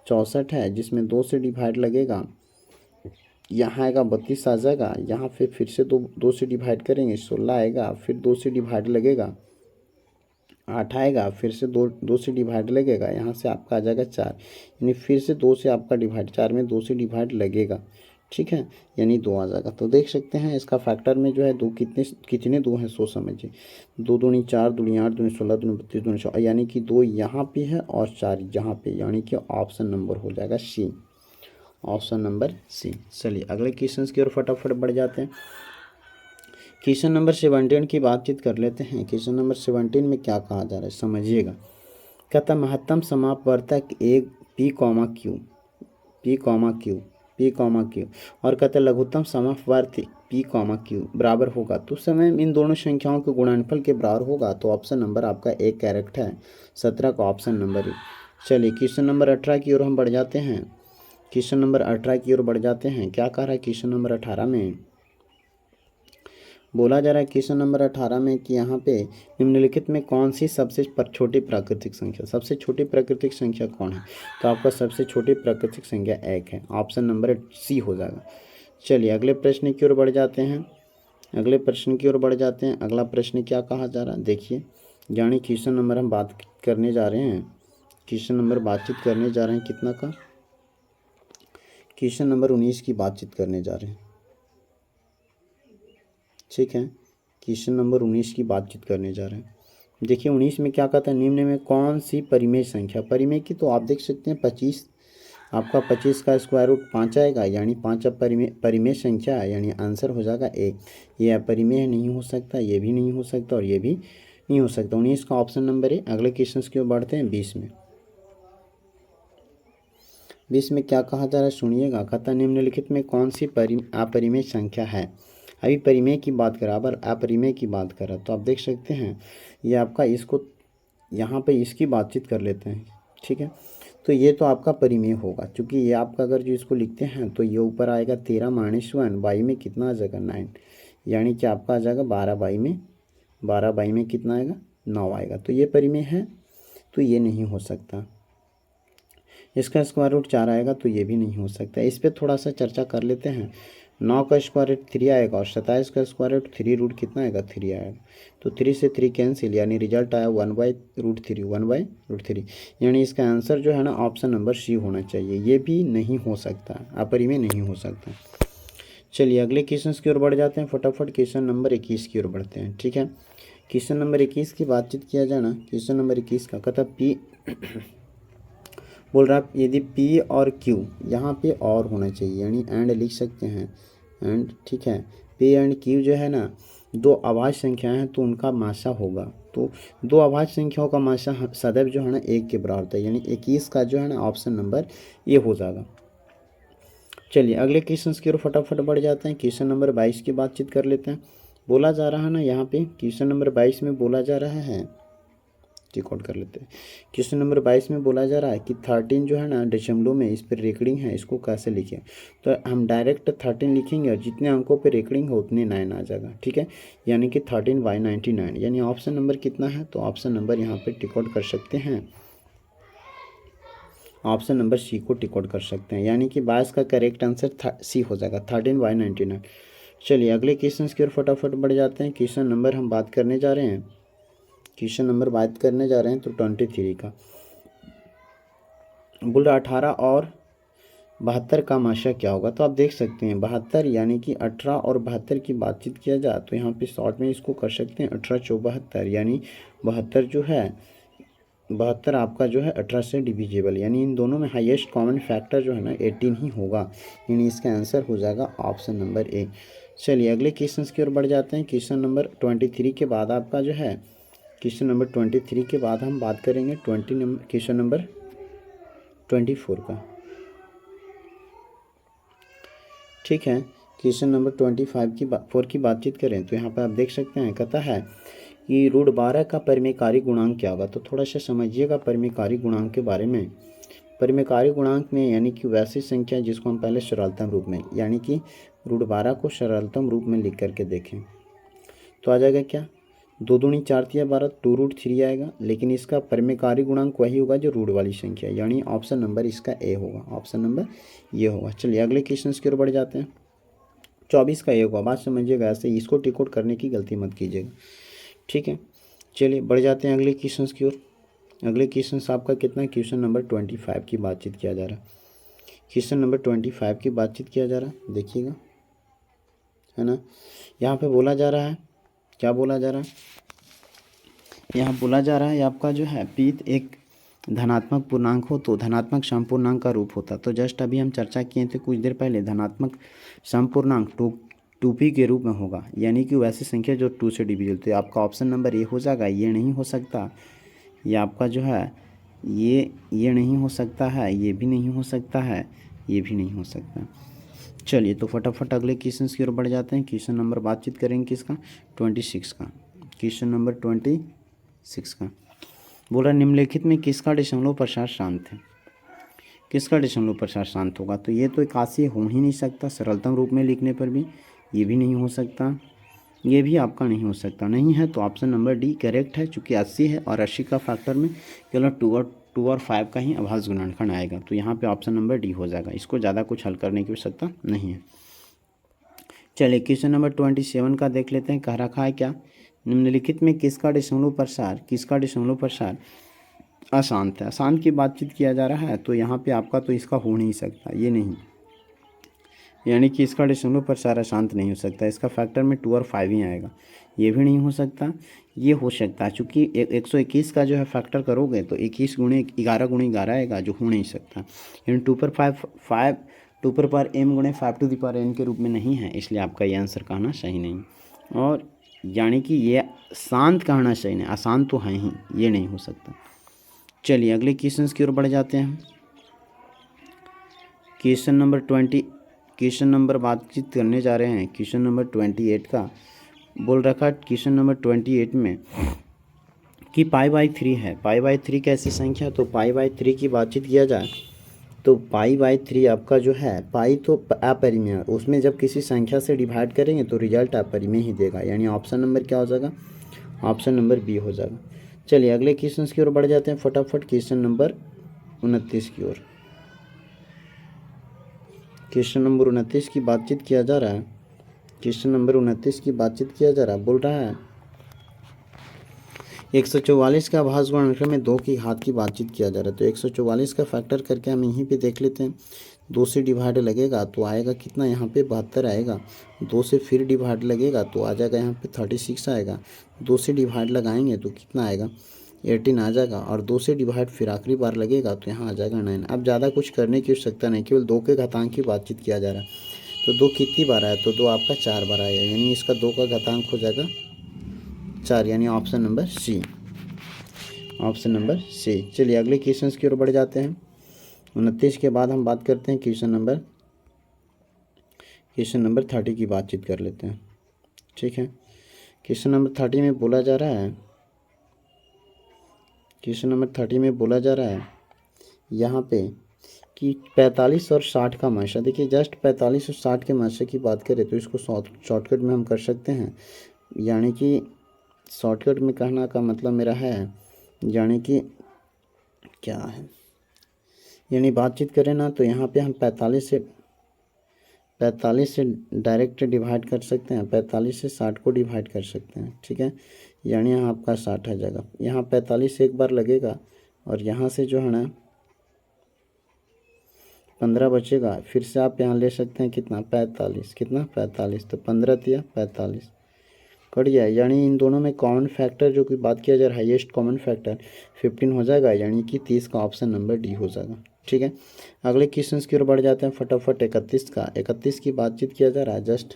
64 है जिसमें 2 से डिवाइड लगेगा, यहाँ आएगा 32 आ जाएगा, यहाँ फिर से दो से डिवाइड करेंगे 16 आएगा, फिर 2 से डिवाइड लगेगा 8 आएगा, फिर से दो से डिवाइड लगेगा, यहाँ से आपका आ जाएगा 4, यानी फिर से 2 से आपका डिवाइड, 4 में 2 से डिवाइड लगेगा। ठीक है, यानी 2 आ जाएगा। तो देख सकते हैं इसका फैक्टर में जो है 2 कितने 2 हैं, सो समझिए। 2 दूनी 4, दूनी 8, दूनी 16, दूनी 32, दूनी 16, यानी कि 2 यहाँ पे है और 4 यहाँ पे, यानी कि ऑप्शन नंबर हो जाएगा सी, ऑप्शन नंबर सी। चलिए अगले क्वेश्चन की ओर फटाफट बढ़ जाते हैं। क्वेश्चन नंबर 17 की बातचीत कर लेते हैं। क्वेश्चन नंबर 17 में क्या कहा जा रहा है समझिएगा। कहता महत्तम समापवर्तक एक P comma Q, P comma Q, P comma Q, और कहते लघुत्तम समापवर्ती पी कॉमा क्यू बराबर होगा, तो उस समय इन दोनों संख्याओं के गुणनफल के बराबर होगा। तो ऑप्शन नंबर आपका एक करेक्ट है, 17 का ऑप्शन नंबर ए। चलिए क्वेश्चन नंबर 18 की ओर हम बढ़ जाते हैं। क्वेश्चन नंबर 18 की ओर बढ़ जाते हैं। क्या कह रहा है क्वेश्चन नंबर 18 में, बोला जा रहा है क्वेश्चन नंबर 18 में कि यहाँ पे निम्नलिखित में कौन सी सबसे छोटी प्राकृतिक संख्या, सबसे छोटी प्राकृतिक संख्या कौन है। तो आपका सबसे छोटी प्राकृतिक संख्या 1 है, ऑप्शन नंबर सी हो जाएगा। चलिए अगले प्रश्न की ओर बढ़ जाते हैं। अगले प्रश्न की ओर बढ़ जाते हैं। अगला प्रश्न क्या कहा जा रहा है देखिए, यानी क्वेश्चन नंबर हम बात करने जा रहे हैं, क्वेश्चन नंबर बातचीत करने जा रहे हैं कितना का, क्वेश्चन नंबर 19 की बातचीत करने जा रहे हैं। ठीक है, क्वेश्चन नंबर 19 की बातचीत करने जा रहे हैं। देखिए 19 में क्या कहता है, निम्न में कौन सी परिमेय संख्या, परिमेय की तो आप देख सकते हैं 25, आपका 25 का स्क्वायर रूट 5 आएगा, यानी 5 अब परिमेय संख्या है, यानी आंसर हो जाएगा ए। ये अपरिमेय नहीं हो सकता, ये भी नहीं हो सकता और ये भी नहीं हो सकता। 19 का ऑप्शन नंबर ए। अगले क्वेश्चन की ओर बढ़ते हैं 20 में। 20 में क्या कहा जा रहा है सुनिएगा। कहता निम्नलिखित में कौन सी अपरिमेय संख्या है। अभी परिमेय की बात करा, अब अपरिमेय की बात करा, तो आप देख सकते हैं ये आपका, इसको यहाँ पे इसकी बातचीत कर लेते हैं। ठीक है, तो ये तो आपका परिमेय होगा, क्योंकि ये आपका अगर जो इसको लिखते हैं तो ये ऊपर आएगा 13 - 1, बाई में कितना आ जाएगा 9, यानी कि आपका आ जाएगा 12 बाई में कितना आएगा 9 आएगा। तो ये परिमेय है, तो ये नहीं हो सकता। इसका स्क्वायर रूट 4 आएगा, तो ये भी नहीं हो सकता। इस पर थोड़ा सा चर्चा कर लेते हैं। 9 का स्क्वायर रूट 3 आएगा और 27 का स्क्वायर रूट 3 रूट कितना आएगा 3 आएगा, तो 3 से 3 कैंसिल, यानी रिजल्ट आया 1/√3, 1/√3, यानी इसका आंसर जो है ना ऑप्शन नंबर सी होना चाहिए। ये भी नहीं हो सकता, अपरिमेय नहीं हो सकता। चलिए अगले क्वेश्चन की ओर बढ़ जाते हैं फटाफट। क्वेश्चन नंबर 21 की ओर बढ़ते हैं। ठीक है, क्वेश्चन नंबर 21 की बातचीत किया जाए ना। क्वेश्चन नंबर 21 का कहता पी बोल रहा है यदि P और Q यहाँ पे और होना चाहिए, यानी एंड लिख सकते हैं एंड। ठीक है, P एंड Q जो है ना दो अभाज्य संख्याएं हैं, तो उनका मासा होगा, तो दो अभाज्य संख्याओं का मासा सदैव जो है ना 1 के बराबर होता है, यानी 21 का जो है ना ऑप्शन नंबर ये हो जाएगा। चलिए अगले क्वेश्चन की ओर फटाफट बढ़ जाते हैं। क्वेश्चन नंबर 22 की बातचीत कर लेते हैं। बोला जा रहा है ना यहाँ पे क्वेश्चन नंबर 22 में बोला जा रहा है, रिकॉर्ड कर लेते हैं। क्वेश्चन नंबर 22 में बोला जा रहा है कि 13 जो है ना दशमलव में इस पर रेकडिंग है, इसको कैसे लिखें। तो हम डायरेक्ट 13 लिखेंगे और जितने अंकों पे रेकडिंग हो उतने 9 आ जाएगा। ठीक है, यानी कि 13/99, यानी ऑप्शन नंबर कितना है, तो ऑप्शन नंबर यहाँ पे टिकआउट कर सकते हैं, ऑप्शन नंबर सी को टिकआउट कर सकते हैं, यानी कि 22 का करेक्ट आंसर सी हो जाएगा 13/99। चलिए अगले क्वेश्चन की ओर फटाफट बढ़ जाते हैं। क्वेश्चन नंबर हम बात करने जा रहे हैं, क्वेश्चन नंबर बात करने जा रहे हैं तो 23 का बोल रहा 18 और 72 का माशा क्या होगा। तो आप देख सकते हैं 72, यानी कि 18 और 72 की बातचीत किया जाए तो यहाँ पे शॉर्ट में इसको कर सकते हैं 18 × 4 = 72, यानी 72 जो है 72 आपका जो है 18 से डिविजिबल, यानी इन दोनों में हाईएस्ट कॉमन फैक्टर जो है ना 18 ही होगा, यानी इसका आंसर हो जाएगा ऑप्शन नंबर ए। चलिए अगले क्वेश्चन की ओर बढ़ जाते हैं। क्वेश्चन नंबर 23 के बाद आपका जो है क्वेश्चन नंबर 23 के बाद हम बात करेंगे क्वेश्चन नंबर 24 का। ठीक है, क्वेश्चन नंबर 4 की बातचीत करें तो यहाँ पर आप देख सकते हैं, कहता है कि √12 का परिमेयकारी गुणांक क्या होगा। तो थोड़ा सा समझिएगा परिमेयकारी गुणांक के बारे में। परिमेयकारी गुणांक में यानी कि वैसी संख्या जिसको हम पहले सरलतम रूप में, यानी कि √12 को सरलतम रूप में लिख करके देखें तो आ जाएगा क्या, 2 दूनी 4 तिया 12, 2√3 आएगा। लेकिन इसका परिमेयकारी गुणांक वही होगा जो रूट वाली संख्या, यानी ऑप्शन नंबर इसका ए होगा, ऑप्शन नंबर ये होगा। चलिए अगले क्वेश्चन की ओर बढ़ जाते हैं। 24 का ए होगा, बात समझिएगा, ऐसे इसको टिक आउट करने की गलती मत कीजिएगा। ठीक है, चलिए बढ़ जाते हैं अगले क्वेश्चन की ओर। अगले क्वेश्चन आपका कितना, क्वेश्चन नंबर 25 की बातचीत किया जा रहा है। क्वेश्चन नंबर 25 की बातचीत किया जा रहा है, देखिएगा, है ना। यहाँ पे बोला जा रहा है, क्या बोला जा रहा है, यहाँ बोला जा रहा है आपका जो है पीत एक धनात्मक पूर्णांक हो तो धनात्मक समपूर्णांक का रूप होता। तो जस्ट अभी हम चर्चा किए थे कुछ देर पहले, धनात्मक समपूर्णांक 2p के रूप में होगा, यानी कि वैसी संख्या जो 2 से डिविजिबल। तो आपका ऑप्शन नंबर ए हो जाएगा, ये नहीं हो सकता, ये आपका जो है ये नहीं हो सकता है, ये भी नहीं हो सकता है, ये भी नहीं हो सकता। चलिए तो फटाफट अगले क्वेश्चन की ओर बढ़ जाते हैं। क्वेश्चन नंबर बातचीत करेंगे किसका, 26 का। क्वेश्चन नंबर 26 का बोल रहा निम्नलिखित में किसका दशमलव प्रसार शांत है, किसका दशमलव प्रसार शांत होगा। तो ये तो 81 हो ही नहीं सकता, सरलतम रूप में लिखने पर भी ये भी नहीं हो सकता, ये भी आपका नहीं हो सकता, नहीं है तो ऑप्शन नंबर डी करेक्ट है, चूँकि 80 है और 80 का फैक्टर में केवल 2 और 5 का ही अभाज्य गुणनखंड आएगा। तो यहाँ पे ऑप्शन नंबर डी हो जाएगा, इसको ज़्यादा कुछ हल करने की आवश्यकता नहीं है। चलिए क्वेश्चन नंबर 27 का देख लेते हैं। कह रखा है क्या, निम्नलिखित में किसका दशमलव प्रसार अशांत है। अशांत की बातचीत किया जा रहा है, तो यहाँ पे आपका तो इसका हो नहीं सकता, ये नहीं, यानी कि इसका दशमलव प्रसार अशांत नहीं हो सकता, इसका फैक्टर में 2 और 5 ही आएगा, ये भी नहीं हो सकता। ये हो सकता है चूँकि 121 का जो है फैक्टर करोगे तो 21 गुणे 11 आएगा, जो हो नहीं सकता, यानी 2 पर 5 2 पर पावर m गुणे 5 टू द पावर n के रूप में नहीं है, इसलिए आपका ये आंसर कहना सही नहीं। और यानी कि ये शांत कहना सही नहीं, अशांत तो है ही, ये नहीं हो सकता। चलिए अगले क्वेश्चन की ओर बढ़ जाते हैं। क्वेश्चन नंबर बातचीत करने जा रहे हैं क्वेश्चन नंबर 28 का। बोल रखा क्वेश्चन नंबर 28 में कि π/3 है। π/3 कैसी संख्या, तो π/3 की बातचीत किया जाए तो π/3 आपका जो है, पाई तो अपरिमेय, उसमें जब किसी संख्या से डिवाइड करेंगे तो रिजल्ट अपरिमेय ही देगा, यानी ऑप्शन नंबर क्या हो जाएगा, ऑप्शन नंबर बी हो जाएगा। चलिए अगले क्वेश्चन की ओर बढ़ जाते हैं फटाफट। क्वेश्चन नंबर 29 की ओर, क्वेश्चन नंबर 29 की बातचीत किया जा रहा है। क्वेश्चन नंबर 29 की बातचीत किया जा रहा है, बोल रहा है 144 का अभाज्य गुणनखंड में 2 की घात की बातचीत किया जा रहा है। तो 144 का फैक्टर करके हम यहीं पे देख लेते हैं, 2 से डिवाइड लगेगा तो आएगा कितना, यहाँ पे 72 आएगा। 2 से फिर डिवाइड लगेगा तो आ जाएगा यहाँ पे 36 आएगा। 2 से डिवाइड लगाएंगे तो कितना आएगा, 18 आ जाएगा। और 2 से डिवाइड फिर आखिरी बार लगेगा तो यहाँ आ जाएगा 9। अब ज़्यादा कुछ करने की आवश्यकता नहीं, केवल 2 के घातांक की बातचीत किया जा रहा है। तो 2 कितनी बार आया, तो 2 आपका 4 बार आया, यानी इसका 2 का घातांक हो जाएगा 4, यानी option number C, option number C. चलिए अगले क्वेश्चन की ओर बढ़ जाते हैं। 29 के बाद हम बात करते हैं क्वेश्चन नंबर 30 की बातचीत कर लेते हैं। ठीक है, क्वेश्चन नंबर 30 में बोला जा रहा है, क्वेश्चन नंबर 30 में बोला जा रहा है यहाँ पे कि 45 और 60 का माशा। देखिए जस्ट 45 और 60 के माशा की बात करें तो इसको शॉर्टकट में हम कर सकते हैं, यानी कि शॉर्टकट में कहना का मतलब मेरा है, यानी कि क्या है, यानी बातचीत करें ना तो यहाँ पे हम 45 से डायरेक्ट डिवाइड कर सकते हैं, 45 से 60 को डिवाइड कर सकते हैं। ठीक है, यानी यहाँ आपका 60 आ जाएगा, यहाँ 45 एक बार लगेगा और यहाँ से जो है ना 15 बचेगा, फिर से आप यहाँ ले सकते हैं कितना 45, कितना 45, तो 15 तिया 45, कट जाए, यानी इन दोनों में कॉमन फैक्टर जो कि बात किया जाए हाईएस्ट कॉमन फैक्टर 15 हो जाएगा, यानी कि 30 का ऑप्शन नंबर डी हो जाएगा। ठीक है, अगले क्वेश्चन की ओर बढ़ जाते हैं फटाफट। 31 की बातचीत किया जा रहा है जस्ट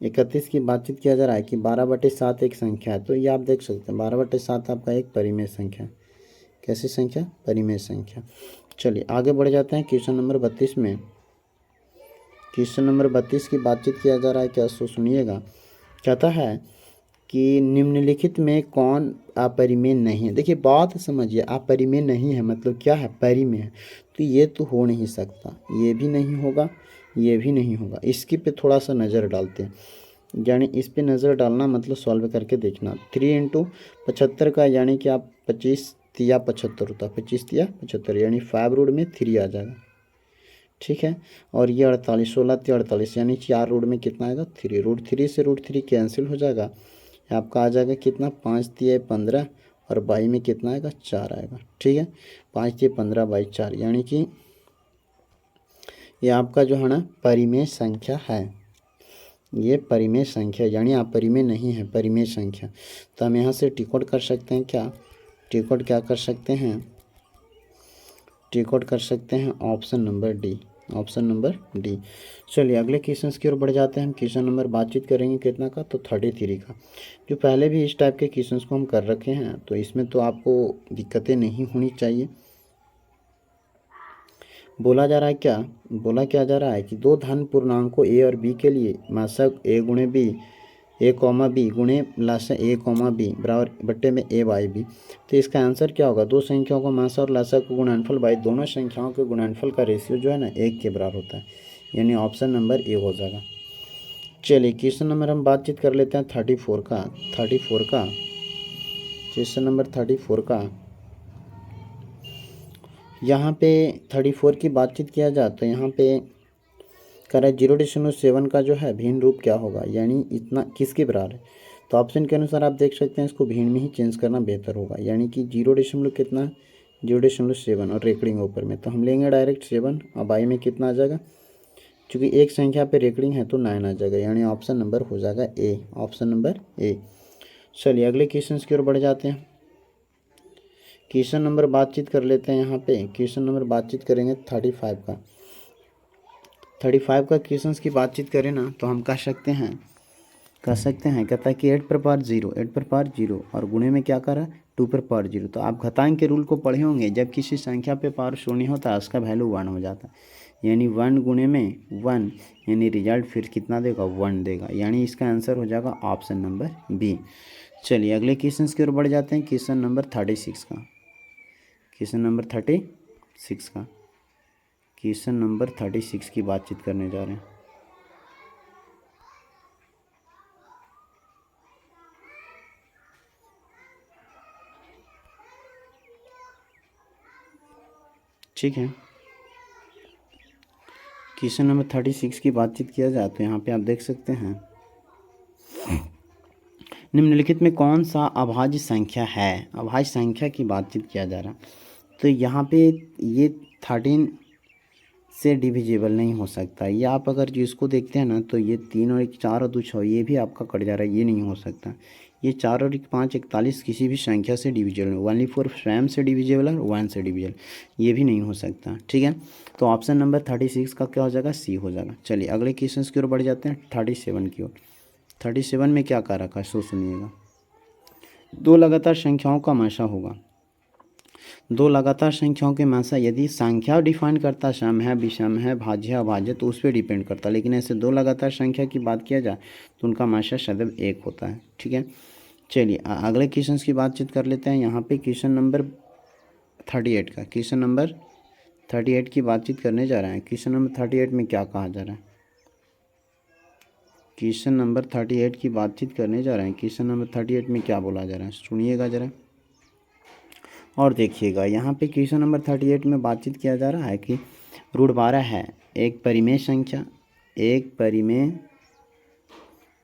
31 की बातचीत किया जा रहा है कि 12/7 एक संख्या है। तो ये आप देख सकते हैं 12/7 आपका एक परिमेय संख्या है। कैसी संख्या? परिमेय संख्या। चलिए आगे बढ़ जाते हैं क्वेश्चन नंबर 32 में। क्वेश्चन नंबर 32 की बातचीत किया जा रहा है, क्या सो सुनिएगा। कहता है कि निम्नलिखित में कौन अपरिमेय नहीं है। देखिए बात समझिए, अपरिमेय नहीं है मतलब क्या है? परिमेय है। तो ये तो हो नहीं सकता, ये भी नहीं होगा, ये भी नहीं होगा। इसकी पे थोड़ा सा नज़र डालते हैं, यानी इस पे नज़र डालना मतलब सॉल्व करके देखना। 3 × 75 का यानी कि आप 25 तिया 75 होता है, 25 तिया 75 यानी 5 रूट में 3 आ जाएगा। ठीक है, और ये 48 16 तिया 48 यानी 4 रूट में कितना आएगा? 3। √3 से √3 कैंसिल हो जाएगा, आपका आ जाएगा कितना? 5 तिया 15 और 22 में कितना आएगा? 4 आएगा। ठीक है, 5 तिया 15 22 4, यानी कि ये आपका जो है ना परिमेय संख्या है। ये परिमेय संख्या यानी अपरिमेय नहीं है, परिमेय संख्या। तो हम यहाँ से टिक आउट कर सकते हैं। क्या टिक आउट क्या कर सकते हैं? टिक आउट कर सकते हैं option number D, option number D. चलिए अगले क्वेश्चन की ओर बढ़ जाते हैं हम। क्वेश्चन नंबर बातचीत करेंगे कितना का? तो 33 का। जो पहले भी इस टाइप के क्वेश्चन को हम कर रखे हैं, तो इसमें तो आपको दिक्कतें नहीं होनी चाहिए। बोला जा रहा है क्या? बोला क्या जा रहा है कि दो धन पूर्णांकों ए और बी के लिए मासक ए गुणे बी, ए कॉमा बी गुणे लासा ए कॉमा बी बराबर बट्टे में ए बाई बी। तो इसका आंसर क्या होगा? दो संख्याओं का मासा और लासा का गुणनफल बाई दोनों संख्याओं के गुणनफल का रेशियो जो है ना 1 के बराबर होता है, यानी ऑप्शन नंबर ए हो जाएगा। चलिए क्वेश्चन नंबर हम बातचीत कर लेते हैं 34 का। क्वेश्चन नंबर 34 का यहाँ पे 34 की बातचीत किया जाए तो यहाँ पे कह रहा है 0.7 का जो है भिन्न रूप क्या होगा, यानी इतना किसके बराबर है। तो ऑप्शन के अनुसार आप देख सकते हैं इसको भिन्न में ही चेंज करना बेहतर होगा, यानी कि 0. कितना? 0.7 और रेकड़िंग ऊपर में, तो हम लेंगे डायरेक्ट 7 और बाई में कितना आ जाएगा? चूँकि एक संख्या पे रेकड़िंग है तो 9 आ जाएगा, यानी ऑप्शन नंबर हो जाएगा ए, ऑप्शन नंबर ए। चलिए अगले क्वेश्चन की ओर बढ़ जाते हैं। क्वेश्चन नंबर बातचीत कर लेते हैं यहाँ पे। क्वेश्चन नंबर बातचीत करेंगे 35 का। 35 का क्वेश्चन की बातचीत करें ना तो हम कह सकते हैं कहता है कि 8 पर पावर 0 और गुणे में क्या करा? 2 पर पावर 0। तो आप घातांक के रूल को पढ़े होंगे, जब किसी संख्या पे पावर शून्य होता है उसका वैल्यू 1 हो जाता है, यानी 1 गुणे में 1, यानी रिजल्ट फिर कितना देगा? 1 देगा, यानी इसका आंसर हो जाएगा ऑप्शन नंबर बी। चलिए अगले क्वेश्चन की ओर बढ़ जाते हैं। क्वेश्चन नंबर 36 का। क्वेश्चन नंबर 36 का। क्वेश्चन नंबर 36 की बातचीत करने जा रहे हैं। ठीक है, क्वेश्चन नंबर 36 की बातचीत किया जाए तो यहाँ पे आप देख सकते हैं निम्नलिखित में कौन सा अभाज्य संख्या है। अभाज्य संख्या की बातचीत किया जा रहा है, तो यहाँ पे ये 13 से डिविजिबल नहीं हो सकता। ये आप अगर जिसको देखते हैं ना तो ये 3 और 1 4 और 2 6 ये भी आपका कट जा रहा है, ये नहीं हो सकता। ये 4 और 1 5 41 किसी भी संख्या से डिविजिबल है, ओनली 4 स्वयं से डिविजिबल और 1 से डिविजिबल, ये भी नहीं हो सकता। ठीक है, तो ऑप्शन नंबर 36 का क्या हो जाएगा? सी हो जाएगा। चलिए अगले क्वेश्चन की ओर बढ़ जाते हैं 37 की ओर। 37 में क्या कह रखा है सो सुनिएगा। दो लगातार संख्याओं का मासा होगा। दो लगातार संख्याओं के मासा यदि संख्या डिफाइन करता सम है, विषम है, भाज्य है, अभाज्य, तो उस पर डिपेंड करता है, लेकिन ऐसे दो लगातार संख्या की बात किया जाए तो उनका मासा सदैव 1 होता है। ठीक है, चलिए अगले क्वेश्चन की बातचीत कर लेते हैं। यहाँ पे क्वेश्चन नंबर 38 का। क्वेश्चन नंबर 38 की बातचीत करने जा रहे हैं। क्वेश्चन नंबर 38 में क्या कहा जा रहा है? क्वेश्चन नंबर 38 की बातचीत करने जा रहे हैं। क्वेश्चन नंबर 38 में क्या बोला जा रहा है सुनिएगा ज़रा और देखिएगा। यहाँ पे क्वेश्चन नंबर 38 में बातचीत किया जा रहा है कि √12 है एक परिमेय संख्या, एक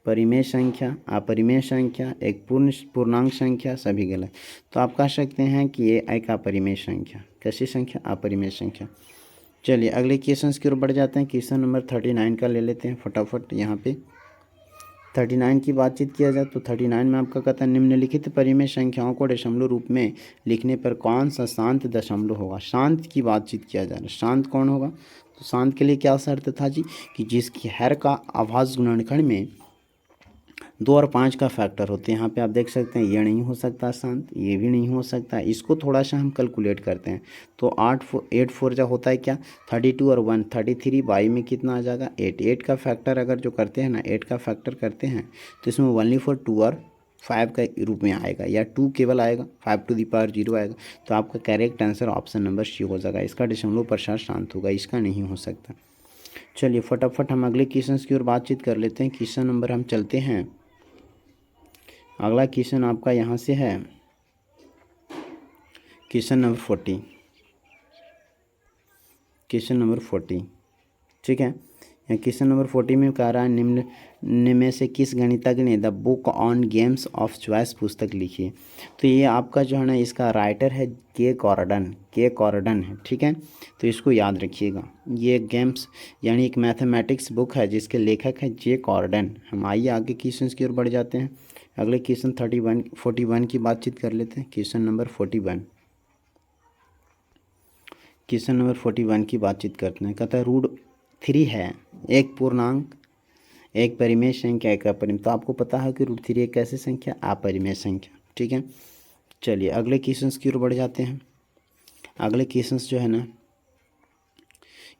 परिमेय संख्या, अपरिमेय संख्या, एक पूर्णांक संख्या, सभी गलत। तो आप कह सकते हैं कि ये एक अपरिमेय संख्या। कैसी संख्या? अपरिमेय संख्या। चलिए अगले क्वेश्चन की ओर बढ़ जाते हैं। क्वेश्चन नंबर 39 का ले लेते हैं फटाफट। यहाँ पे 39 की बातचीत किया जाए तो 39 में आपका कहता है निम्नलिखित परिमेय संख्याओं को दशमलव रूप में लिखने पर कौन सा शांत दशमलव होगा। शांत की बातचीत किया जा रहा है, शांत कौन होगा। तो शांत के लिए क्या शर्त था जी कि जिसकी हर का आभाज्य गुणनखंड में 2 और 5 का फैक्टर होते हैं। यहाँ पे आप देख सकते हैं ये नहीं हो सकता शांत, ये भी नहीं हो सकता। इसको थोड़ा सा हम कैलकुलेट करते हैं तो 8 4 जा होता है क्या 32 और 1 33 बाई में कितना आ जाएगा 8। 8 का फैक्टर अगर जो करते हैं ना 8 का फैक्टर करते हैं तो इसमें ओनली फॉर 2 और 5 का रूप में आएगा या 2 केवल आएगा 5 टू द पावर 0 आएगा। तो आपका correct answer option number C हो जाएगा। इसका दशमलव प्रसार शांत होगा, इसका नहीं हो सकता। चलिए फटाफट हम अगले क्वेश्चन की ओर बातचीत कर लेते हैं। क्वेश्चन नंबर हम चलते हैं। अगला क्वेश्चन आपका यहाँ से है क्वेश्चन नंबर 40। क्वेश्चन नंबर 40 ठीक है। यहाँ क्वेश्चन नंबर 40 में कह रहा है निम्न में से किस गणितज्ञ ने the book on games of choice पुस्तक लिखी है। तो ये आपका जो है ना इसका राइटर है के कॉर्डन है ठीक है। तो इसको याद रखिएगा, ये गेम्स यानी एक मैथमेटिक्स बुक है जिसके लेखक है जे कॉर्डन। हम आइए आगे क्वेश्चन की ओर बढ़ जाते हैं। अगले क्वेश्चन 41 की बातचीत कर लेते हैं। क्वेश्चन नंबर 41 की बातचीत करते हैं। कहता है √3 है एक पूर्णांक, एक परिमेय संख्या, एक अपरिमेय। तो आपको पता है कि √3 एक कैसी संख्या, अपरिमेय संख्या ठीक है। चलिए अगले क्वेश्चन की ओर बढ़ जाते हैं। अगले क्वेश्चन जो है ना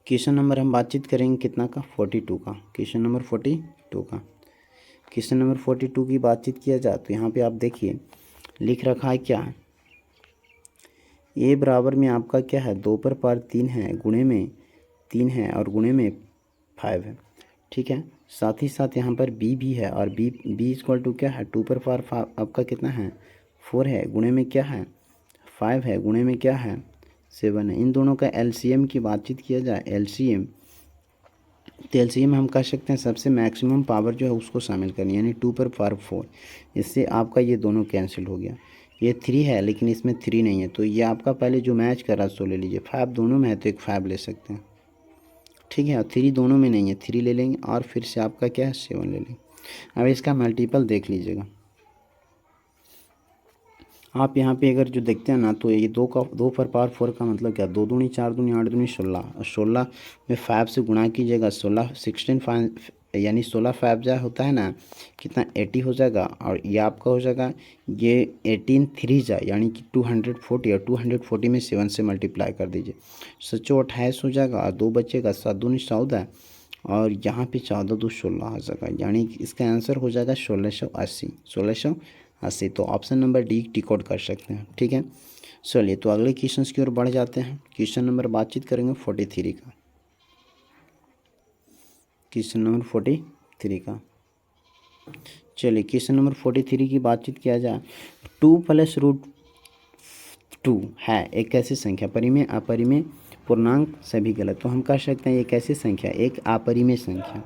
क्वेश्चन नंबर हम बातचीत करेंगे कितना का 42 का। क्वेश्चन नंबर 42 का। क्वेश्चन नंबर 42 की बातचीत किया जाए तो यहाँ पे आप देखिए लिख रखा है क्या ए बराबर में आपका क्या है 2 पर पावर 3 है, गुणे में 3 है और गुणे में 5 है ठीक है। साथ ही साथ यहाँ पर बी भी है और बी इक्वल टू क्या है 2 पर पावर 5 आपका कितना है 4 है, गुणे में क्या है 5 है, गुणे में क्या है 7 है। इन दोनों का एलसीएम की बातचीत किया जाए एलसीएम तो एलसीएम हम कह सकते हैं सबसे मैक्सिमम पावर जो है उसको शामिल करनी यानी 2 पर पावर 4। इससे आपका ये दोनों कैंसिल हो गया। ये 3 है लेकिन इसमें 3 नहीं है तो ये आपका पहले जो मैच कर रहा है सो ले लीजिए। 5 दोनों में है तो एक 5 ले सकते हैं ठीक है। और 3 दोनों में नहीं है 3 ले लेंगे और फिर से आपका क्या है 7 ले लेंगे। अब इसका मल्टीपल देख लीजिएगा आप यहाँ पे अगर जो देखते हैं ना तो ये 2 पर पावर 4 का मतलब क्या 2 दूनी 4 दूनी 8 दूनी 16 और 16 में 5 से गुणा कीजिएगा 16 यानी 16 5 जा होता है ना कितना 80 हो जाएगा और ये आपका हो जाएगा ये 18 3 जा यानी कि 240 और 240 में 7 से मल्टीप्लाई कर दीजिए 728 हो जाएगा और 2 बचेगा 7 दूनी 14 और यहाँ पे 14 2 16 आ जाएगा यानी कि इसका आंसर हो जाएगा 1680। तो option number D tick out कर सकते हैं ठीक है। चलिए तो अगले क्वेश्चन की ओर बढ़ जाते हैं। क्वेश्चन नंबर बातचीत करेंगे 43 का। क्वेश्चन नंबर 43 का। चलिए क्वेश्चन नंबर 43 की बातचीत किया जाए 2 + √2 है एक कैसी संख्या, परिमेय अपरिमेय पूर्णांक सभी गलत। तो हम कह सकते हैं ये कैसी संख्या एक अपरिमेय संख्या।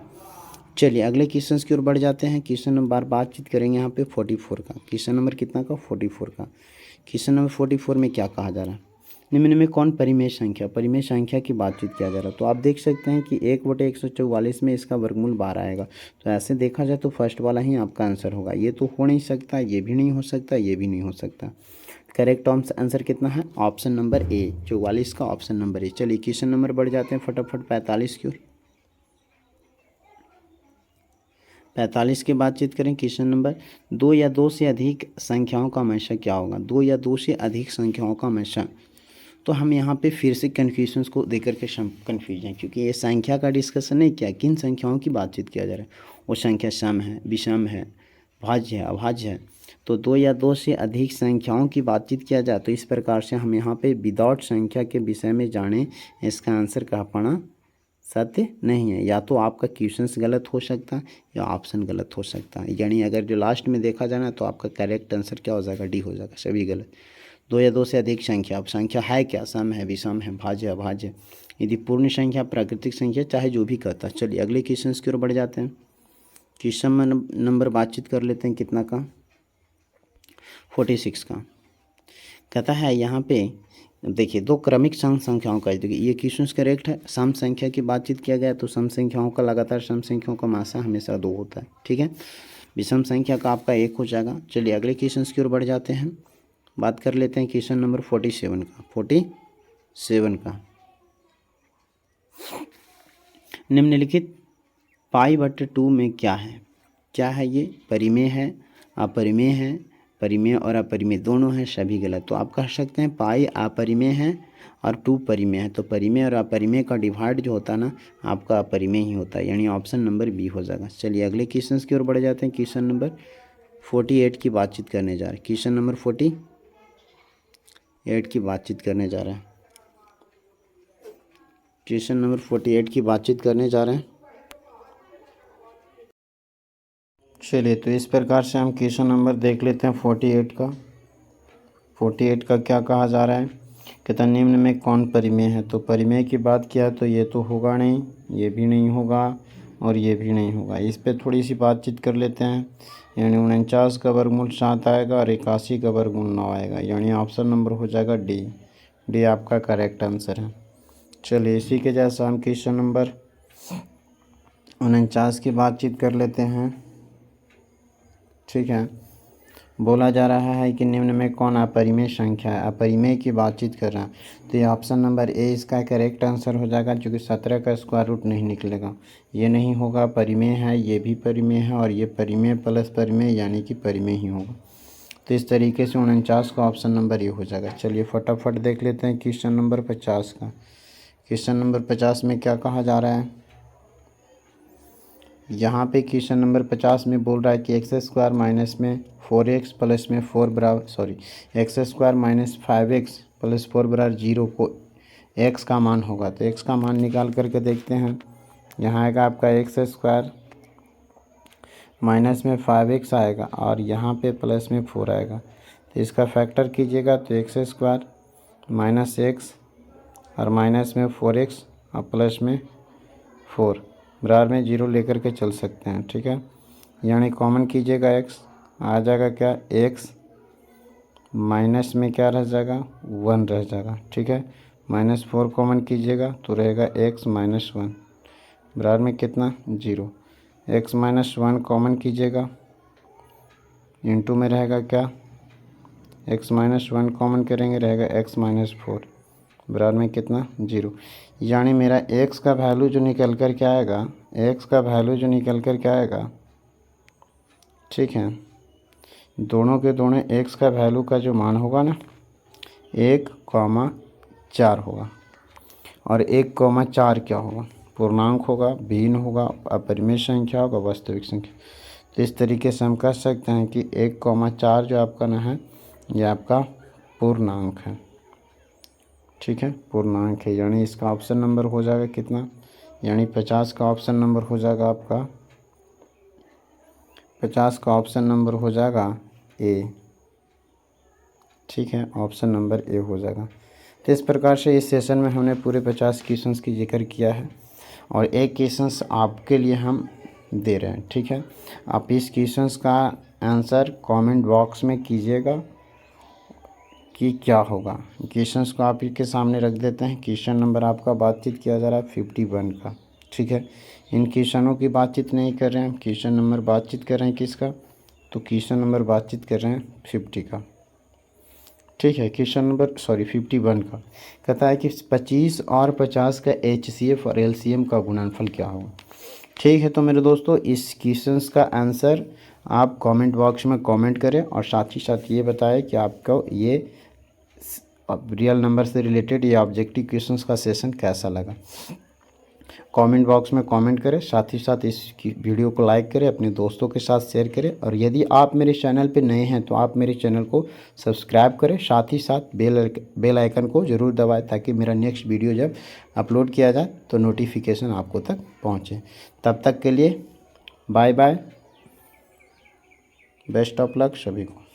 चलिए अगले क्वेश्चन की ओर बढ़ जाते हैं। क्वेश्चन नंबर बातचीत करेंगे यहाँ पे 44 का। क्वेश्चन नंबर कितना का 44 का। क्वेश्चन नंबर 44 में क्या कहा जा रहा है निम्न में कौन परिमेय संख्या की बातचीत किया जा रहा है। तो आप देख सकते हैं कि 1/144 में इसका वर्गमूल 12 आएगा। तो ऐसे देखा जाए तो फर्स्ट वाला ही आपका आंसर होगा। ये तो हो नहीं सकता, ये भी नहीं हो सकता, ये भी नहीं हो सकता। करेक्ट आंसर कितना है ऑप्शन नंबर ए 44 का ऑप्शन नंबर ए। चलिए क्वेश्चन नंबर बढ़ जाते हैं फटाफट 45 की ओर। 45 की बातचीत करें। क्वेश्चन नंबर 2 या 2 से अधिक संख्याओं का हमेशा क्या होगा 2 या 2 से अधिक संख्याओं का हमेशा। तो हम यहाँ पे फिर से कन्फ्यूजन्स को देकर के कन्फ्यूज हैं क्योंकि ये संख्या का डिस्कशन नहीं किया, किन संख्याओं की बातचीत किया जा रहा है। वो संख्या सम है, विषम है, भाज्य है, अभाज्य है। तो 2 या 2 से अधिक संख्याओं की बातचीत किया जाए तो इस प्रकार से हम यहाँ पे विदाउट संख्या के विषय में जाने इसका आंसर कह पाना सत्य नहीं है। या तो आपका क्वेश्चन गलत हो सकता है या ऑप्शन गलत हो सकता है। यानी अगर जो लास्ट में देखा जाना तो आपका करेक्ट आंसर क्या हो जाएगा डी हो जाएगा, सभी गलत। 2 या 2 से अधिक संख्या, अब संख्या है क्या सम है, विषम है, भाज्य, अभाज्य, यदि पूर्ण संख्या, प्राकृतिक संख्या, चाहे जो भी कहता है। चलिए अगले क्वेश्चन की ओर बढ़ जाते हैं। क्वेश्चन नंबर बातचीत कर लेते हैं कितना का 46 का। कहता है यहाँ पे देखिए 2 क्रमिक सम संख्याओं का, देखिए ये क्वेश्चन करेक्ट है। सम संख्या की बातचीत किया गया तो सम संख्याओं का लगातार सम संख्याओं का मासा हमेशा 2 होता है ठीक है। विषम संख्या का आपका 1 हो जाएगा। चलिए अगले क्वेश्चन की ओर बढ़ जाते हैं। बात कर लेते हैं क्वेश्चन नंबर 47 का। 47 का निम्नलिखित π/2 में क्या है? क्या है ये? परिमेय है, अपरिमेय है, परिमेय और अपरिमेय दोनों हैं, सभी गलत। तो आप कह सकते हैं पाई अपरिमेय है और 2 परिमेय है। तो परिमेय और अपरिमेय का डिवाइड जो होता है ना, आपका अपरिमेय ही होता है, यानी ऑप्शन नंबर बी हो जाएगा। चलिए अगले क्वेश्चन की ओर बढ़ जाते हैं। क्वेश्चन नंबर 48 की बातचीत करने जा रहे हैं। क्वेश्चन नंबर 48 की बातचीत करने जा रहे हैं। क्वेश्चन नंबर 48 की बातचीत करने जा रहे हैं। चलिए तो इस प्रकार से हम क्वेश्चन नंबर देख लेते हैं 48 का। 48 का क्या कहा जा रहा है? कहता निम्न में कौन परिमेय है? तो परिमेय की बात किया तो ये तो होगा नहीं, ये भी नहीं होगा और ये भी नहीं होगा। इस पे थोड़ी सी बातचीत कर लेते हैं। यानी 49 का वर्गमूल 7 आएगा और 81 का वर्गमूल 9 आएगा, यानी ऑप्शन नंबर हो जाएगा डी। डी आपका करेक्ट आंसर है। चलिए इसी के जैसा हम क्वेश्चन नंबर 49 की बातचीत कर लेते हैं। ठीक है, बोला जा रहा है कि निम्न में कौन अपरिमेय संख्या है? अपरिमेय की बातचीत कर रहा है, तो ये ऑप्शन नंबर ए इसका करेक्ट आंसर हो जाएगा, क्योंकि 17 का स्क्वायर रूट नहीं निकलेगा, ये नहीं होगा। परिमेय है, ये भी परिमेय है और ये परिमेय प्लस परिमेय यानी कि परिमेय ही होगा। तो इस तरीके से 49 का ऑप्शन नंबर ए हो जाएगा। चलिए फटाफट देख लेते हैं क्वेश्चन नंबर 50 का। क्वेश्चन नंबर 50 में क्या कहा जा रहा है? यहाँ पे क्वेश्चन नंबर 50 में बोल रहा है कि x² माइनस में 4x प्लस में 4 बराबर x² माइनस 5x प्लस 4 बराबर 0 को x का मान होगा। तो x का मान निकाल करके देखते हैं। यहाँ आएगा आपका x² माइनस में 5x आएगा और यहाँ पे प्लस में 4 आएगा। तो इसका फैक्टर कीजिएगा तो x² माइनस x और माइनस में 4x और प्लस में 4 बराबर में 0 लेकर के चल सकते हैं। ठीक है, यानी कॉमन कीजिएगा x, आ जाएगा क्या x, माइनस में क्या रह जाएगा 1 रह जाएगा। ठीक है, -4 कॉमन कीजिएगा तो रहेगा x माइनस 1 बराबर में कितना 0। x माइनस 1 कॉमन कीजिएगा, इंटू में रहेगा क्या x माइनस 1 कॉमन करेंगे रहेगा x माइनस 4 बराबर में कितना 0। यानी मेरा x का वैल्यू जो निकल कर के आएगा, x का वैल्यू जो निकल कर के आएगा, ठीक है, दोनों के दोनों x का वैल्यू का जो मान होगा ना 1,4 होगा। और 1,4 क्या होगा? पूर्णांक होगा, भिन्न होगा, अपरिमेय संख्या होगा, वास्तविक संख्या। तो इस तरीके से हम कह सकते हैं कि 1,4 जो आपका ना है ये आपका पूर्णांक है। ठीक है, पूर्णांक है, यानी इसका ऑप्शन नंबर हो जाएगा कितना, यानी 50 का ऑप्शन नंबर हो जाएगा आपका, 50 का ऑप्शन नंबर हो जाएगा ए। ठीक है, ऑप्शन नंबर ए हो जाएगा। तो इस प्रकार से इस सेशन में हमने पूरे 50 क्वेश्चंस की जिक्र किया है और एक क्वेश्चंस आपके लिए हम दे रहे हैं। ठीक है, आप इस क्वेश्चंस का आंसर कमेंट बॉक्स में कीजिएगा कि क्या होगा। क्वेश्चंस को आप के सामने रख देते हैं। क्वेश्चन नंबर आपका बातचीत किया जा रहा है 51 का। ठीक है, इन क्वेश्चनों की बातचीत नहीं कर रहे हैं, क्वेश्चन नंबर बातचीत कर रहे हैं किसका, तो क्वेश्चन नंबर बातचीत कर रहे हैं 50 का। ठीक है, क्वेश्चन नंबर 51 का कहता है कि 25 और 50 का HCF और LCM का गुणनफल क्या होगा। ठीक है, तो मेरे दोस्तों इस क्वेश्चंस का आंसर आप कमेंट बॉक्स में कमेंट करें और साथ ही साथ ये बताएं कि आपको ये रियल नंबर से रिलेटेड ये ऑब्जेक्टिव क्वेश्चंस का सेशन कैसा लगा। कमेंट बॉक्स में कमेंट करें, साथ ही साथ इस वीडियो को लाइक करें, अपने दोस्तों के साथ शेयर करें और यदि आप मेरे चैनल पे नए हैं तो आप मेरे चैनल को सब्सक्राइब करें, साथ ही साथ बेल आइकन को ज़रूर दबाएं ताकि मेरा नेक्स्ट वीडियो जब अपलोड किया जाए तो नोटिफिकेशन आपको तक पहुँचे। तब तक के लिए bye bye, best of luck सभी को।